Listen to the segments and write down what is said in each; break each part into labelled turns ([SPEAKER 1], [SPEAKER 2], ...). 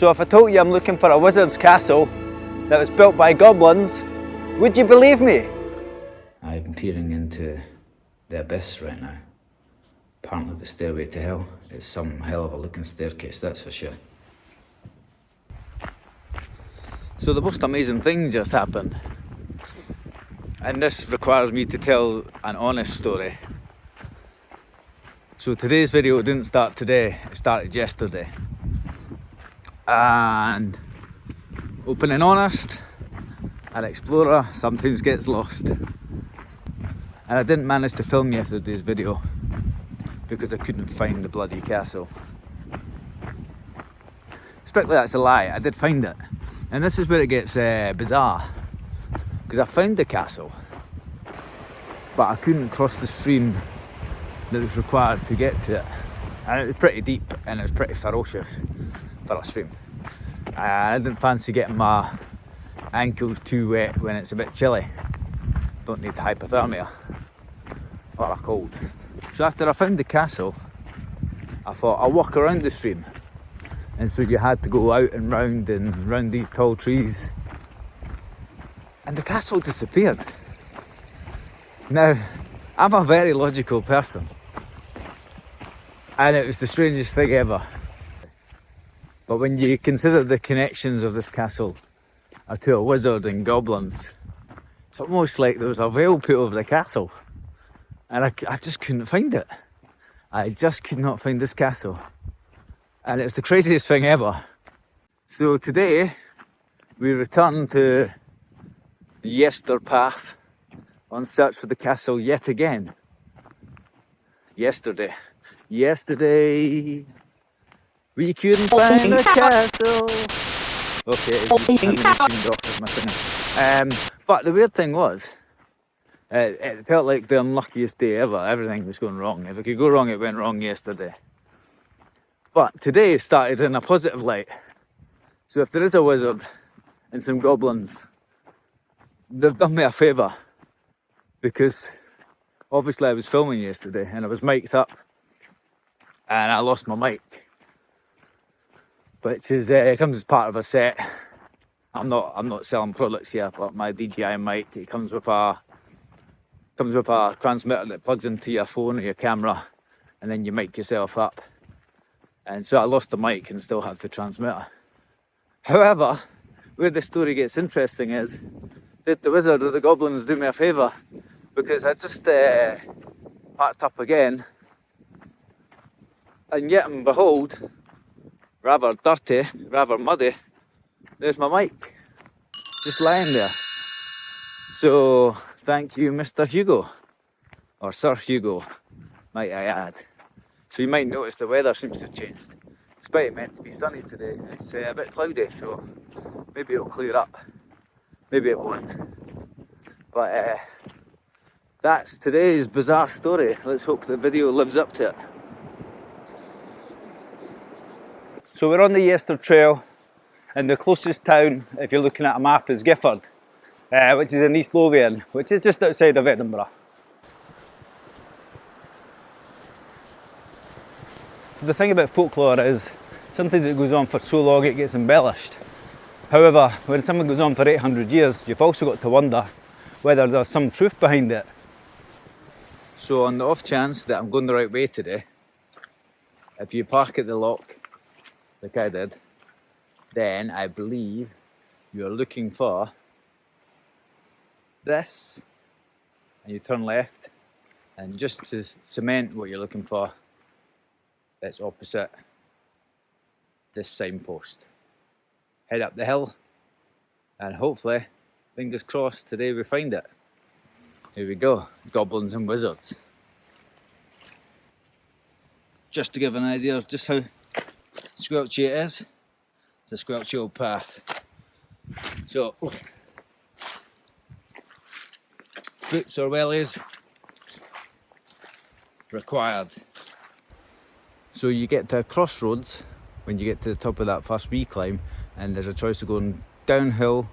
[SPEAKER 1] So if I told you I'm looking for a wizard's castle that was built by goblins, would you believe me?
[SPEAKER 2] I'm peering into the abyss right now. Apparently the stairway to hell. It's some hell of a looking staircase, that's for sure.
[SPEAKER 1] So the most amazing thing just happened. And this requires me to tell an honest story. So today's video didn't start today, it started yesterday. And open and honest, an explorer sometimes gets lost. And I didn't manage to film yesterday's video because I couldn't find the bloody castle. Strictly that's a lie, I did find it. And this is where it gets bizarre. Because I found the castle, but I couldn't cross the stream that was required to get to it. And it was pretty deep and it was pretty ferocious for a stream. I didn't fancy getting my ankles too wet when it's a bit chilly. Don't need hypothermia or a cold. So after I found the castle, I thought I'll walk around the stream. And so you had to go out and round these tall trees. And the castle disappeared. Now, I'm a very logical person. And it was the strangest thing ever. But when you consider the connections of this castle are to a wizard and goblins, it's almost like there was a veil put over the castle. And I just couldn't find it. I just could not find this castle. And it's the craziest thing ever. So today, we return to the Yester Path on search for the castle yet again. Yesterday, we couldn't find the castle. Okay, I'm tuned off with my singing. But the weird thing was, it felt like the unluckiest day ever. Everything was going wrong. If it could go wrong, it went wrong yesterday. But today started in a positive light. So if there is a wizard and some goblins, they've done me a favour. Because obviously I was filming yesterday and I was mic'd up and I lost my mic. Which is comes as part of a set. I'm not selling products here, but my DJI mic, it comes with a transmitter that plugs into your phone or your camera, and then you mic yourself up. And so I lost the mic and still have the transmitter. However, where the story gets interesting is, did the wizard or the goblins do me a favour? Because I just packed up again, and yet and behold, rather dirty, rather muddy, there's my mic, just lying there. So, thank you, Mr. Hugo, or Sir Hugo, might I add. So you might notice the weather seems to have changed. Despite it meant to be sunny today, it's a bit cloudy, so maybe it'll clear up, maybe it won't. But that's today's bizarre story. Let's hope the video lives up to it. So we're on the Yester Trail, and the closest town, if you're looking at a map, is Gifford, which is in East Lothian, which is just outside of Edinburgh. The thing about folklore is, sometimes it goes on for so long it gets embellished. However, when something goes on for 800 years, you've also got to wonder whether there's some truth behind it. So on the off chance that I'm going the right way today, if you park at the lock, like I did, then I believe you're looking for this, and you turn left, and just to cement what you're looking for, it's opposite this signpost. Head up the hill, and hopefully, fingers crossed, today we find it. Here we go, goblins and wizards. Just to give an idea of just how squelchy it is, it's a squelchy old path. So, boots or wellies required. So you get to a crossroads when you get to the top of that first wee climb, and there's a choice of going downhill,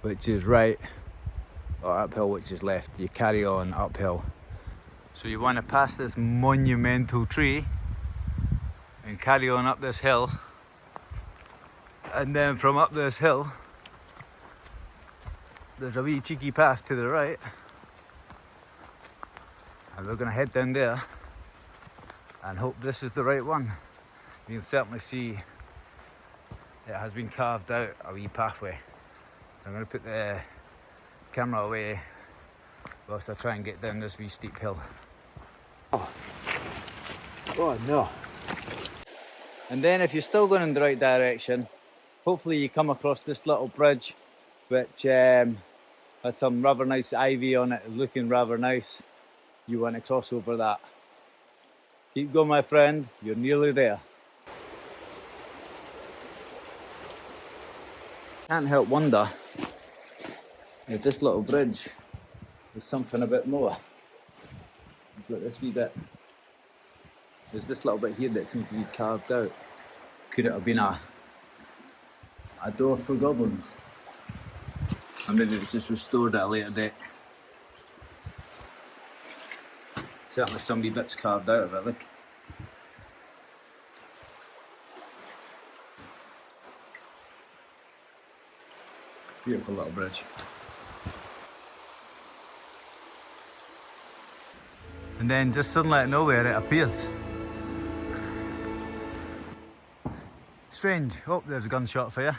[SPEAKER 1] which is right, or uphill, which is left. You carry on uphill. So you want to pass this monumental tree and carry on up this hill And then from up this hill, there's a wee cheeky path to the right. And we're gonna head down there and hope this is the right one. You can certainly see it has been carved out a wee pathway. So I'm gonna put the camera away whilst I try and get down this wee steep hill. Oh no. And then if you're still going in the right direction, hopefully you come across this little bridge which has some rather nice ivy on it, looking rather nice. You want to cross over that. Keep going, my friend, you're nearly there. Can't help wonder if this little bridge is something a bit more. Look at this wee bit. There's this little bit here that seems to be carved out. Could it have been a door for goblins? Or maybe it was just restored at a later date. Certainly some wee bits carved out of it, look. Beautiful little bridge. And then just suddenly out of nowhere it appears. Strange. Oh, there's a gunshot for you.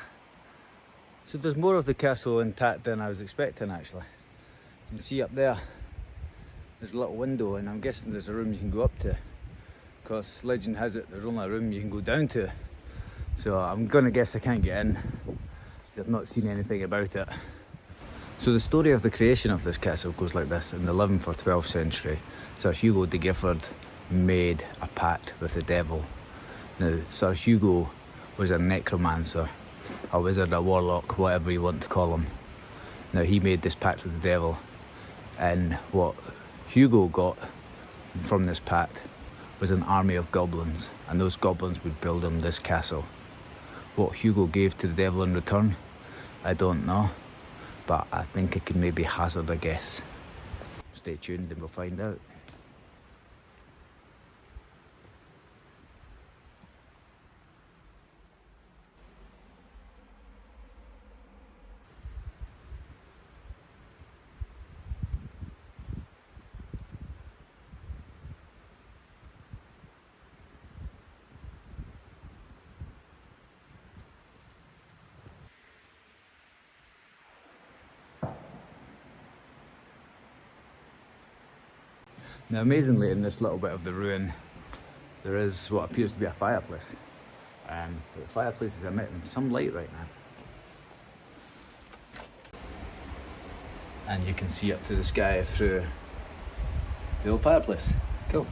[SPEAKER 1] So there's more of the castle intact than I was expecting actually. You can see up there, there's a little window and I'm guessing there's a room you can go up to. Because legend has it there's only a room you can go down to. So I'm gonna guess I can't get in. I've not seen anything about it. So the story of the creation of this castle goes like this. In the 11th or 12th century, Sir Hugo de Gifford made a pact with the devil. Now, Sir Hugo was a necromancer, a wizard, a warlock, whatever you want to call him. Now, he made this pact with the devil, and what Hugo got from this pact was an army of goblins, and those goblins would build him this castle. What Hugo gave to the devil in return, I don't know, but I think I could maybe hazard a guess. Stay tuned and we'll find out. Now amazingly in this little bit of the ruin there is what appears to be a fireplace. The fireplace is emitting some light right now. And you can see up to the sky through the old fireplace. Cool.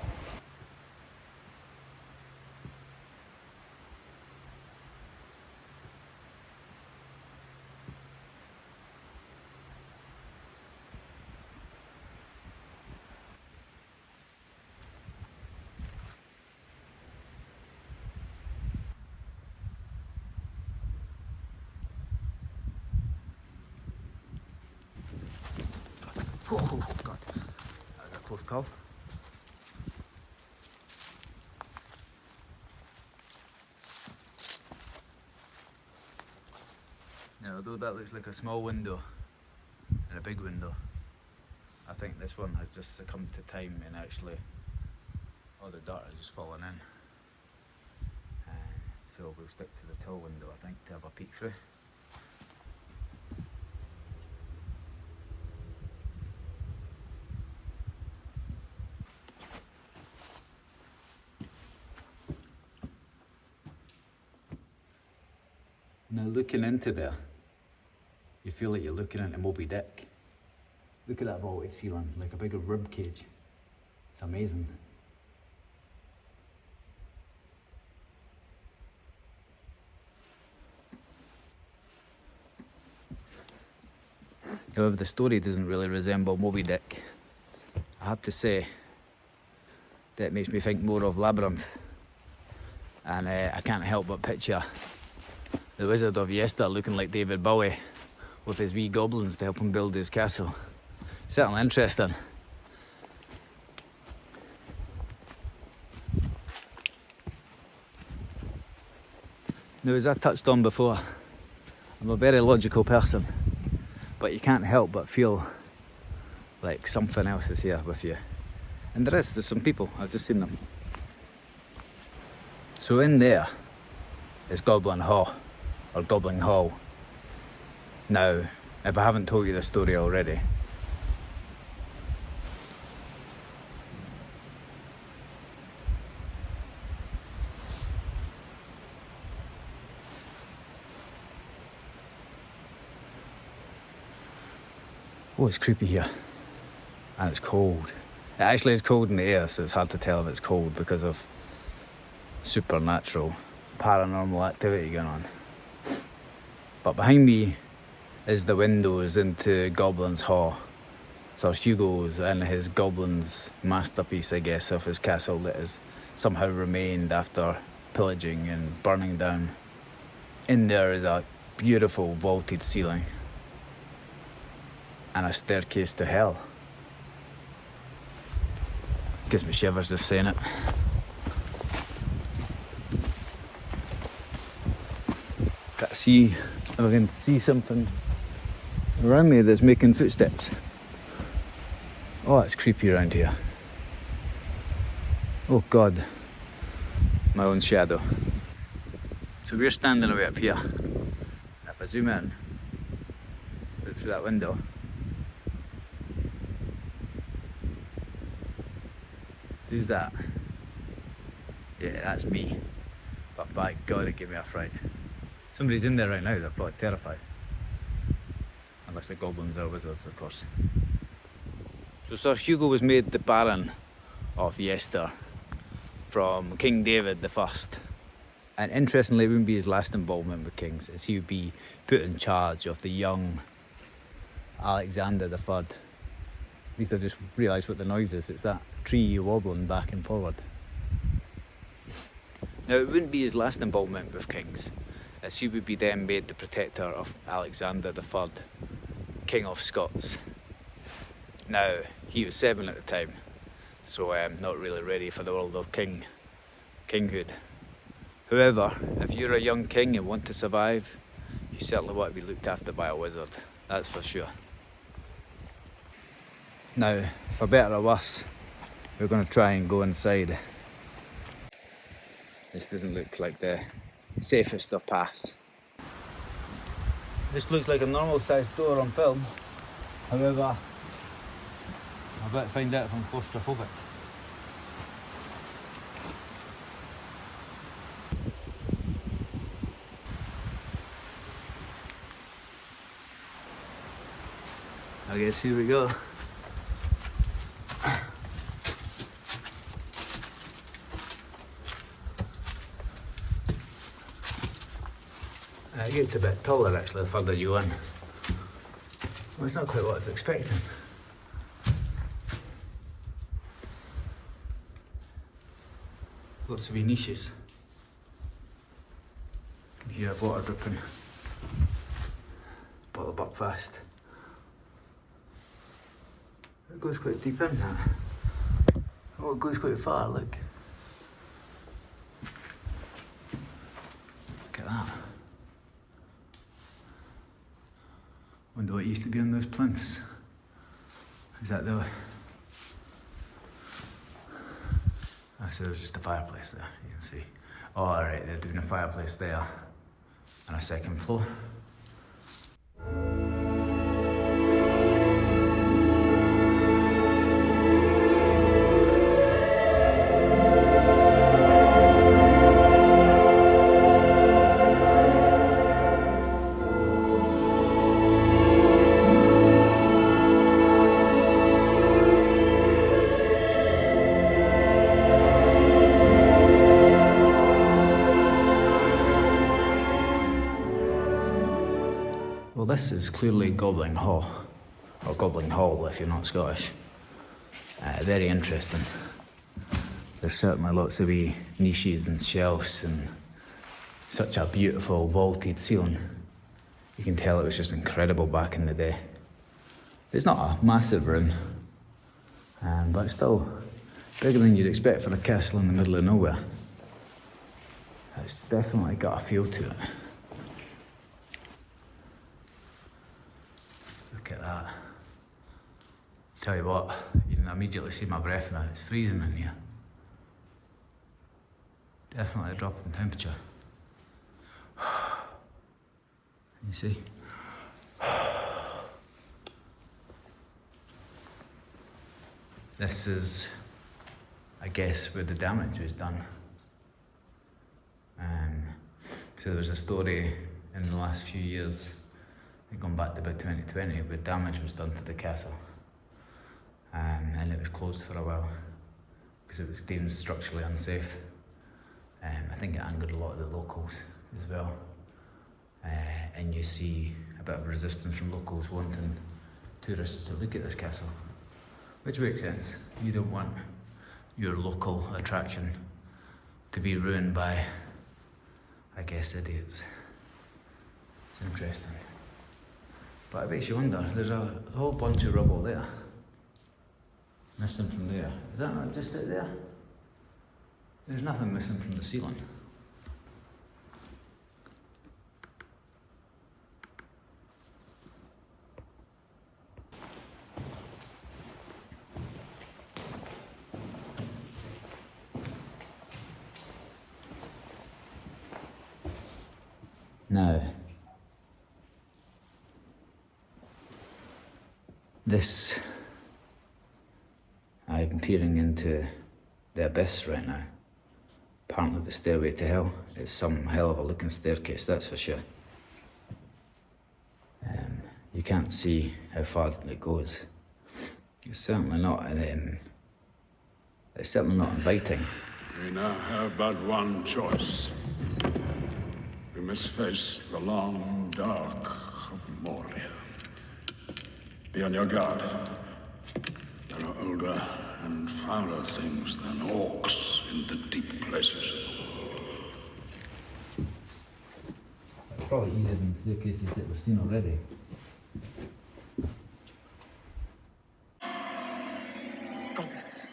[SPEAKER 1] Oh God, that was a close call. Now, although that looks like a small window and a big window, I think this one has just succumbed to time and actually all the dirt has just fallen in. So we'll stick to the tall window, I think, to have a peek through. Now looking into there, you feel like you're looking into Moby Dick. Look at that vaulted ceiling, like a big rib cage. It's amazing. However, the story doesn't really resemble Moby Dick. I have to say, that makes me think more of Labyrinth. And I can't help but picture the Wizard of Yester looking like David Bowie with his wee goblins to help him build his castle. Certainly interesting. Now, as I touched on before, I'm a very logical person, but you can't help but feel like something else is here with you. And there's some people, I've just seen them. So in there is Goblin Ha, or Goblin Hall. Now, if I haven't told you the story already, oh, it's creepy here, and it's cold. It actually is cold in the air, so it's hard to tell if it's cold because of supernatural, paranormal activity going on. But behind me is the windows into Goblin's Ha. So Hugo's and his Goblin's masterpiece, I guess, of his castle that has somehow remained after pillaging and burning down. In there is a beautiful vaulted ceiling and a staircase to hell. Gives me shivers just saying it. Gotta see if I can see something around me that's making footsteps. Oh, it's creepy around here. Oh God, my own shadow. So we're standing away up here. If I zoom in, look through that window, who's that? Yeah, that's me. But by God, it gave me a fright. Somebody's in there right now, they're probably terrified. Unless the goblins are wizards, of course. So Sir Hugo was made the Baron of Yester from King David I. And interestingly, it wouldn't be his last involvement with kings, as he would be put in charge of the young Alexander III. At least I just realised what the noise is. It's that tree wobbling back and forward. Now, it wouldn't be his last involvement with kings, as he would be then made the protector of Alexander III, King of Scots. Now, he was 7 at the time, so not really ready for the world of kinghood. However, if you're a young king and want to survive, you certainly want to be looked after by a wizard, that's for sure. Now, for better or worse, we're going to try and go inside. This doesn't look like the safest of paths. This looks like a normal sized door on film, however, I'm about to find out if I'm claustrophobic. I guess here we go. It gets a bit taller actually the further you in. Well, it's not quite what I was expecting. Lots of wee niches. You can hear water dripping. Bottle buck fast. It goes quite deep in that. Oh, it goes quite far, look. Look at that. Wonder what used to be on those plinths. Is that the... Oh, so there's just a fireplace there, you can see. Oh, alright, they're doing a fireplace there on a second floor. Well, this is clearly Goblin Ha, or Goblin Hall if you're not Scottish. Very interesting. There's certainly lots of wee niches and shelves and such a beautiful vaulted ceiling. You can tell it was just incredible back in the day. It's not a massive room, but still bigger than you'd expect for a castle in the middle of nowhere.
[SPEAKER 2] It's definitely got a feel to it. Look at that. Tell you what, you can immediately see my breath now. It's freezing in here. Definitely a drop in temperature. You see? This is, I guess, where the damage was done. So there's a story in the last few years, going back to about 2020, where damage was done to the castle. And it was closed for a while because it was deemed structurally unsafe. I think it angered a lot of the locals as well. And you see a bit of resistance from locals wanting tourists to look at this castle, which makes sense. You don't want your local attraction to be ruined by, I guess, idiots. It's interesting. But it makes you wonder, there's a whole bunch of rubble there. Missing from there. Is that not just it there? There's nothing missing from the ceiling. Now, this, I'm peering into the abyss right now. Apparently the stairway to hell. It's some hell of a looking staircase, that's for sure. You can't see how far it goes. It's certainly not inviting.
[SPEAKER 3] We now have but one choice. We must face the long dark of Moria. Be on your guard. There are older and fouler things than orcs in the deep places of the world.
[SPEAKER 2] It's probably easier than staircases that we've seen already.
[SPEAKER 4] Goblins.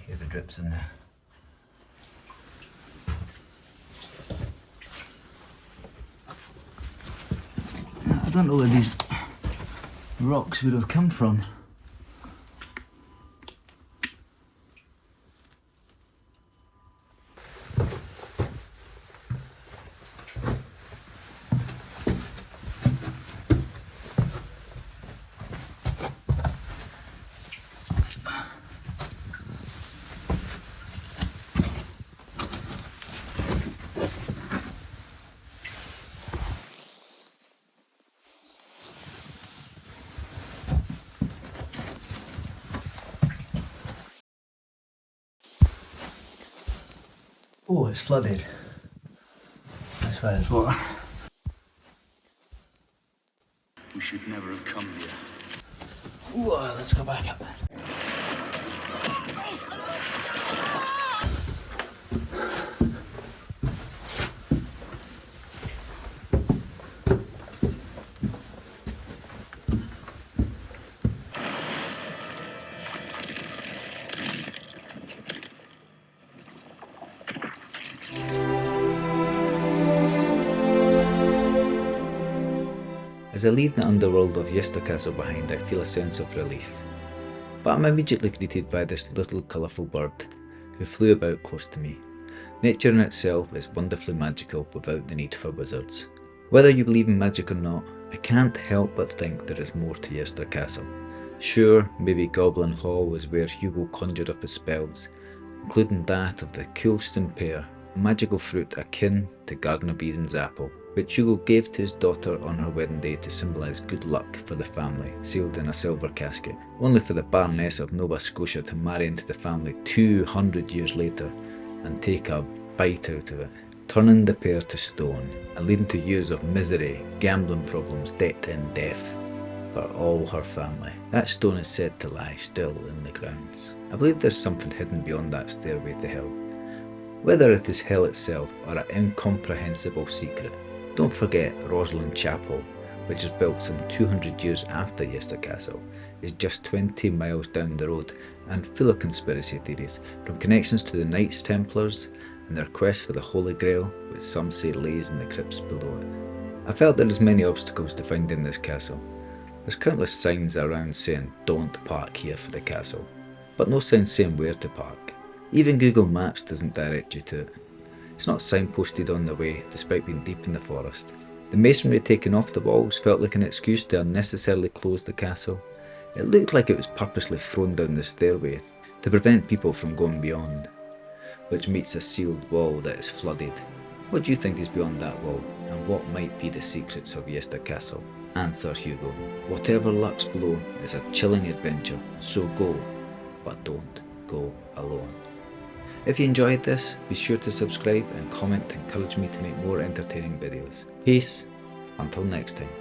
[SPEAKER 2] Hear the drips in there. I don't know where these rocks would have come from. Oh, it's flooded. That's why there's water.
[SPEAKER 3] We should never have come here.
[SPEAKER 2] Whoa, let's go back up then. As I leave the underworld of Yester Castle behind, I feel a sense of relief. But I'm immediately greeted by this little colourful bird who flew about close to me. Nature in itself is wonderfully magical without the need for wizards. Whether you believe in magic or not, I can't help but think there is more to Yester Castle. Sure, maybe Goblin Hall was where Hugo conjured up his spells, including that of the Coulston Pear, a magical fruit akin to Garden of Eden's apple, which Hugo gave to his daughter on her wedding day to symbolise good luck for the family, sealed in a silver casket, only for the Baroness of Nova Scotia to marry into the family 200 years later and take a bite out of it, turning the pear to stone and leading to years of misery, gambling problems, debt and death for all her family. That stone is said to lie still in the grounds. I believe there's something hidden beyond that stairway to hell, whether it is hell itself or an incomprehensible secret. Don't forget Rosslyn Chapel, which was built some 200 years after Yester Castle, is just 20 miles down the road and full of conspiracy theories, from connections to the Knights Templars and their quest for the Holy Grail, which some say lays in the crypts below it. I felt there is many obstacles to finding this castle. There's countless signs around saying don't park here for the castle, but no sign saying where to park. Even Google Maps doesn't direct you to it. It's not signposted on the way, despite being deep in the forest. The masonry taken off the walls felt like an excuse to unnecessarily close the castle. It looked like it was purposely thrown down the stairway to prevent people from going beyond, which meets a sealed wall that is flooded. What do you think is beyond that wall, and what might be the secrets of Yester Castle? Answer, Hugo. Whatever lurks below is a chilling adventure, so go, but don't go alone. If you enjoyed this, be sure to subscribe and comment to encourage me to make more entertaining videos. Peace, until next time.